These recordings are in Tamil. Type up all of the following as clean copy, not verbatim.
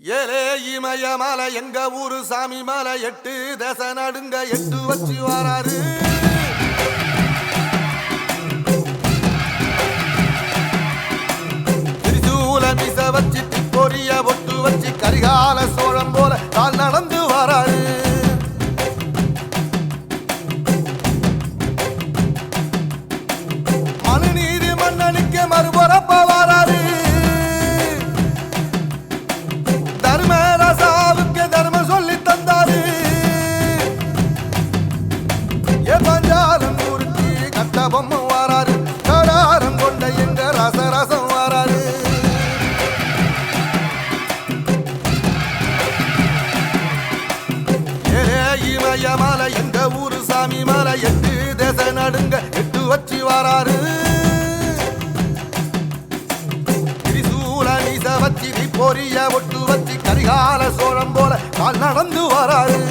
ஏலே இமய மலை எங்க ஊரு சாமி மலை 8 தேச நடுங்க 8 வச்சு வராரு. திரிசூல மிச வச்சு பொரிய பொட்டு வச்சு கரிகால சோழம் போல கால் நடந்து வராரு. மனுநீதி மன்னனுக்கு மறுபரப்ப வராரு. தர்மராசாவுக்கு தர்மம் சொல்லி தந்தாரு. பஞ்சாலம் உருட்டி கட்ட பொம்மை வாராரு. கடாரம் கொண்ட எங்க ரசரசம் வாராரு. இமய மலை எங்க ஊரு சாமி மலை 8 தேச நடுங்க 8 வச்சு வாராரு. வச்சி பொரிய ஒட்டு வச்சி கரிகால சோழம் போல கால் நடந்து வராரு.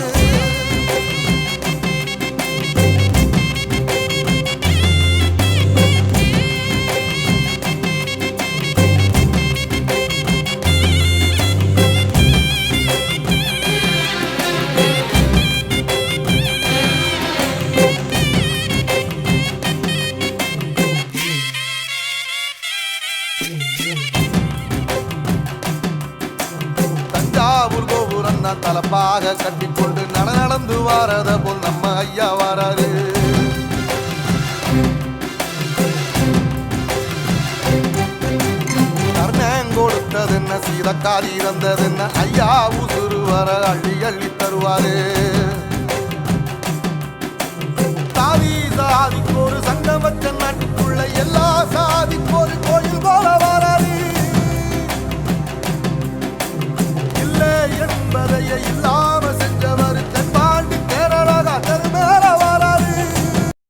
தலப்பாக கட்டிக்கொண்டு நடந்து வாரத போல் நம்ம ஐயா வாராரு. கர்ணன் கொடுத்தது என்ன சீதக்காரி இறந்தது என்ன ஐயா உசுறு வர அள்ளி அள்ளி தருவாரு. சாதி சாதிக்கு ஒரு சங்கம் வச்ச நாட்டுக்குள்ள எல்லா சாதிக்கு ஒரு கோயில் போல வாராரு. என்பதைய இல்லா